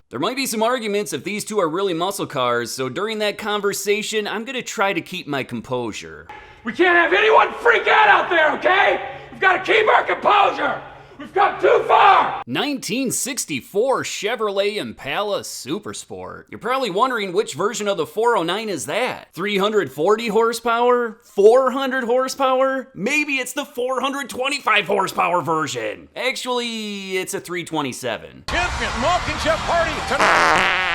There might be some arguments if these two are really muscle cars, so during that conversation, I'm gonna try to keep my composure. We can't have anyone freak out there, okay? We've got to keep our composure! We've come too far! 1964 Chevrolet Impala Supersport. You're probably wondering which version of the 409 is that? 340 horsepower? 400 horsepower? Maybe it's the 425 horsepower version. Actually, it's a 327. Champion Malkinship party tonight!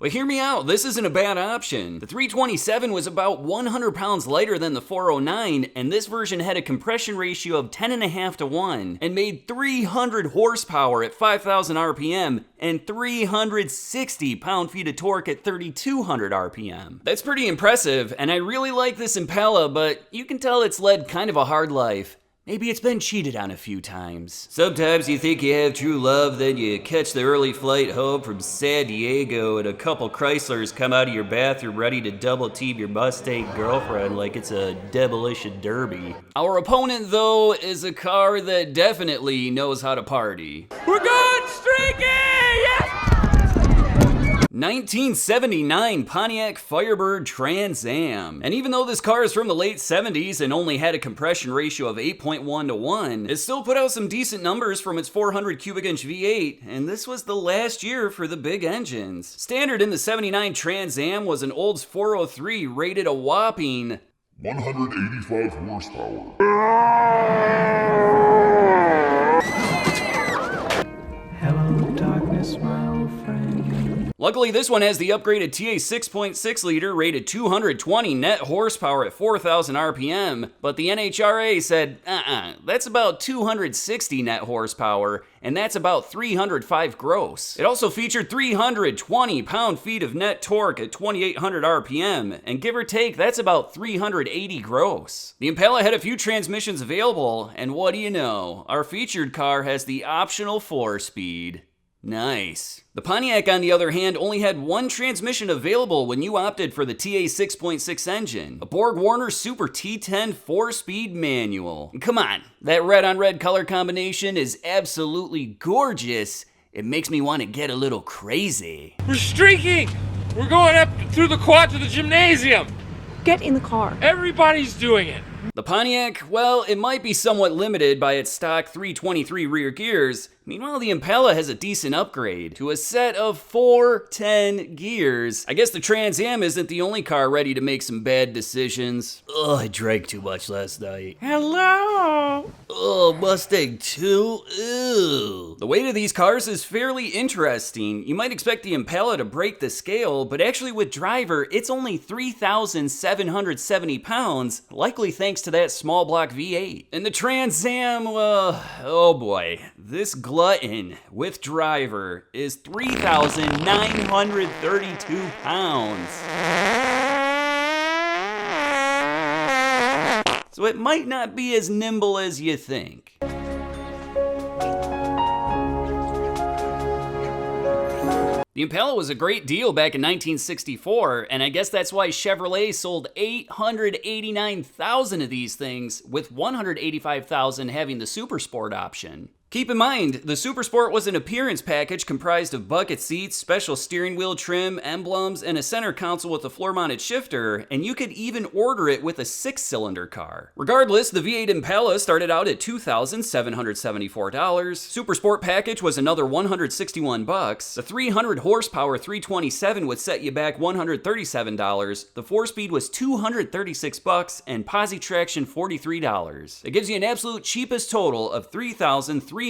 But hear me out, this isn't a bad option. The 327 was about 100 pounds lighter than the 409, and this version had a compression ratio of 10.5 to 1, and made 300 horsepower at 5,000 RPM, and 360 pound-feet of torque at 3,200 RPM. That's pretty impressive, and I really like this Impala, but you can tell it's led kind of a hard life. Maybe it's been cheated on a few times. Sometimes you think you have true love, then you catch the early flight home from San Diego and a couple Chryslers come out of your bathroom ready to double team your Mustang girlfriend like it's a demolition derby. Our opponent, though, is a car that definitely knows how to party. We're going streaky! Yes! 1979 Pontiac Firebird Trans Am. And even though this car is from the late 70s and only had a compression ratio of 8.1 to 1, it still put out some decent numbers from its 400 cubic inch V8, and this was the last year for the big engines. Standard in the 79 Trans Am was an Olds 403 rated a whopping 185 horsepower. Hello, darkness, my old friend. Luckily, this one has the upgraded TA 6.6 liter rated 220 net horsepower at 4,000 RPM, but the NHRA said, that's about 260 net horsepower, and that's about 305 gross. It also featured 320 pound-feet of net torque at 2,800 RPM, and give or take, that's about 380 gross. The Impala had a few transmissions available, and what do you know? Our featured car has the optional 4-speed. Nice. The Pontiac, on the other hand, only had one transmission available when you opted for the TA 6.6 engine, a Borg-Warner Super T10 4-speed manual. And come on, that red-on-red color combination is absolutely gorgeous. It makes me want to get a little crazy. We're streaking! We're going up through the quad to the gymnasium! Get in the car. Everybody's doing it! The Pontiac, well, it might be somewhat limited by its stock 323 rear gears. Meanwhile, the Impala has a decent upgrade to a set of 410 gears. I guess the Trans Am isn't the only car ready to make some bad decisions. Ugh, I drank too much last night. Hello! Oh, Mustang 2? Ew. The weight of these cars is fairly interesting. You might expect the Impala to break the scale, but actually with driver, it's only 3,770 pounds, likely thanks to that small block V8. And the Trans Am, well, oh boy, this glutton with driver is 3,932 pounds. So it might not be as nimble as you think. The Impala was a great deal back in 1964, and I guess that's why Chevrolet sold 889,000 of these things, with 185,000 having the Super Sport option. Keep in mind, the Super Sport was an appearance package comprised of bucket seats, special steering wheel trim, emblems, and a center console with a floor-mounted shifter, and you could even order it with a 6-cylinder car. Regardless, the V8 Impala started out at $2,774. Super Sport package was another $161. The 300 horsepower 327 would set you back $137. The 4-speed was $236, and posi traction $43. It gives you an absolute cheapest total of $3,351,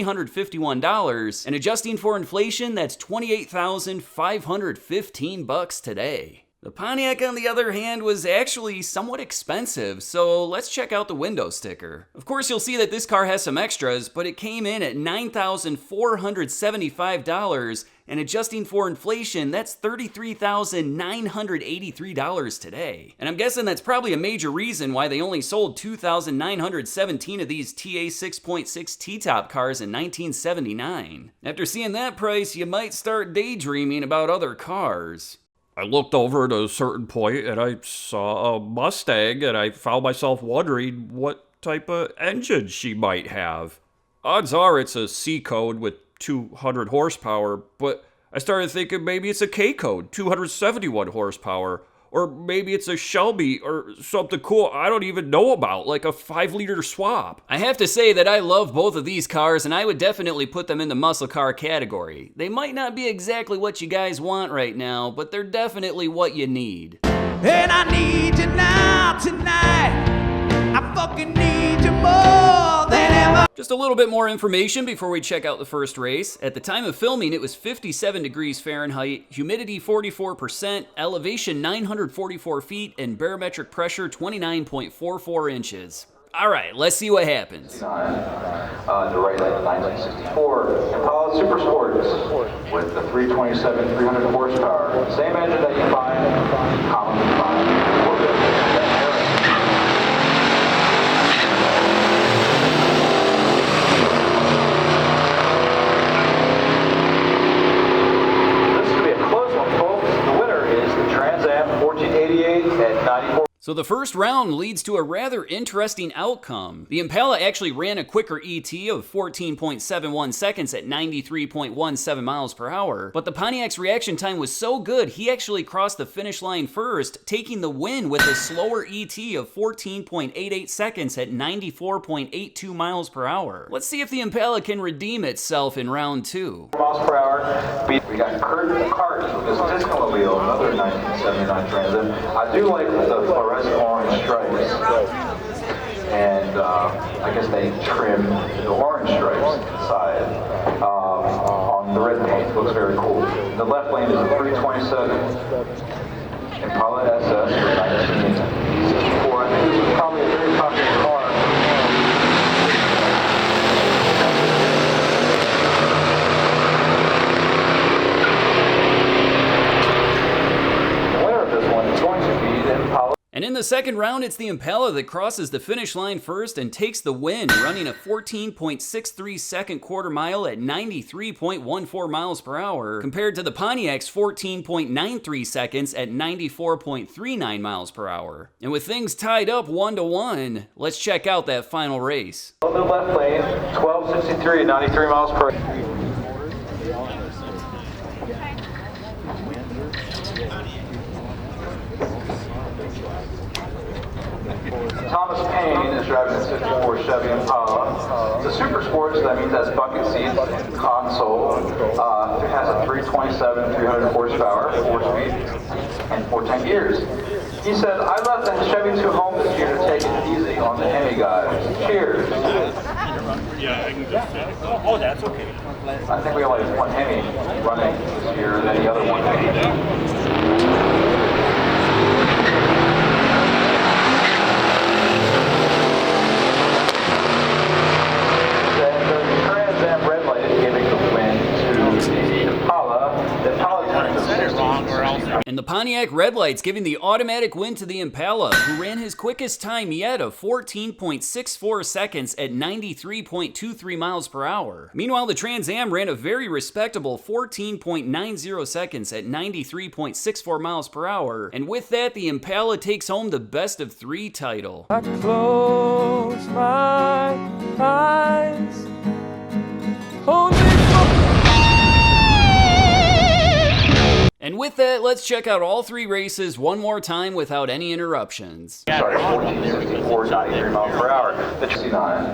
and adjusting for inflation, that's $28,515 today. The Pontiac, on the other hand, was actually somewhat expensive, so let's check out the window sticker. Of course, you'll see that this car has some extras, but it came in at $9,475, and adjusting for inflation, that's $33,983 today. And I'm guessing that's probably a major reason why they only sold 2,917 of these TA 6.6 T-top cars in 1979. After seeing that price, you might start daydreaming about other cars. I looked over at a certain point and I saw a Mustang and I found myself wondering what type of engine she might have. Odds are it's a C code with 200 horsepower, but I started thinking maybe it's a K code, 271 horsepower. Or maybe it's a Shelby or something cool I don't even know about, like a 5-liter swap. I have to say that I love both of these cars, and I would definitely put them in the muscle car category. They might not be exactly what you guys want right now, but they're definitely what you need. And I need you now, tonight. I fucking need you more than ever. Just a little bit more information before we check out the first race. At the time of filming, it was 57 degrees Fahrenheit, humidity 44%, elevation 944 feet, and barometric pressure 29.44 inches. All right, let's see what happens. The right lane, 1964 Impala Super Sports with the 327 300 horsepower. Same engine that you find commonly find in Corvette and Harris. This is going to be a close one, folks. The winner is the Trans Am 1488 at 94. So the first round leads to a rather interesting outcome. The Impala actually ran a quicker ET of 14.71 seconds at 93.17 miles per hour, but the Pontiac's reaction time was so good he actually crossed the finish line first, taking the win with a slower ET of 14.88 seconds at 94.82 miles per hour. Let's see if the Impala can redeem itself in round 2. Miles per hour. We got Kurt Cart with this Disqualified, another 1979 Trans Am. I do like the fluorescent orange stripes, and I guess they trim the orange stripes inside on the red paint. Looks very cool. The left lane is a 327 Impala SS for 1964. I think this was probably a very popular car. And in the second round, it's the Impala that crosses the finish line first and takes the win, running a 14.63 second quarter mile at 93.14 miles per hour, compared to the Pontiac's 14.93 seconds at 94.39 miles per hour. And with things tied up 1-1, let's check out that final race. On the left lane, 1263 at 93 miles per hour. Thomas Payne is driving a 64 Chevy Impala. The Super Sports, that means that's bucket seats, console. It has a 327 300 horsepower, 4-speed, and 4-tank gears. He said, I left the Chevy 2 home this year to take it easy on the Hemi guys. Cheers. Yeah, I can just say, oh, that's okay. I think we only have one Hemi running this year than the other one Hemi. And the Pontiac red lights giving the automatic win to the Impala, who ran his quickest time yet of 14.64 seconds at 93.23 miles per hour. Meanwhile, the Trans Am ran a very respectable 14.90 seconds at 93.64 miles per hour. And with that, the Impala takes home the best of 3 title. I close my eyes. Hold And with that, let's check out all 3 races one more time without any interruptions. Sorry, 1464, 93 miles per hour. The 69,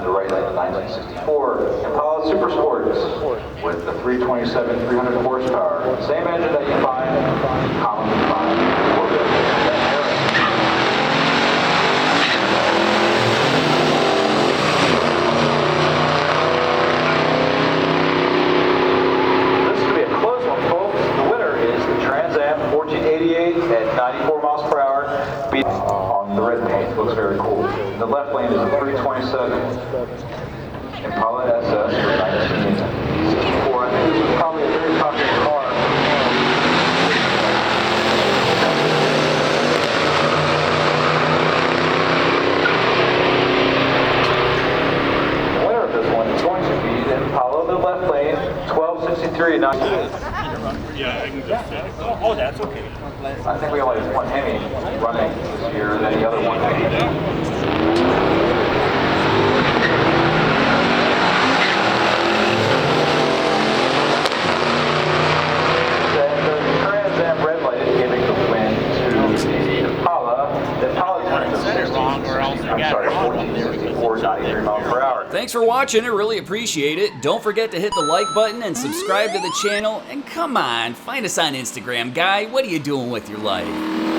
the right lane, 1964 Impala Super Sports with the 327 300 horsepower. Same engine that you find commonly find in Corvette and Harris. This is going to be a close one, folks. The winner is the Trans Am 1488 at 94 miles per hour. On the red paint. Looks very cool. The left lane is a 327 Impala SS for 1964. I think this was probably a very popular car. The winner of this one is going to be the Impala, the left lane, 1263 at 90. Yeah, I can just say, oh, that's okay. I think we only have one Hemi running this year than the other one Hemi. 64.93 miles per hour. Thanks for watching, I really appreciate it. Don't forget to hit the like button and subscribe to the channel. And come on, find us on Instagram, guy. What are you doing with your life?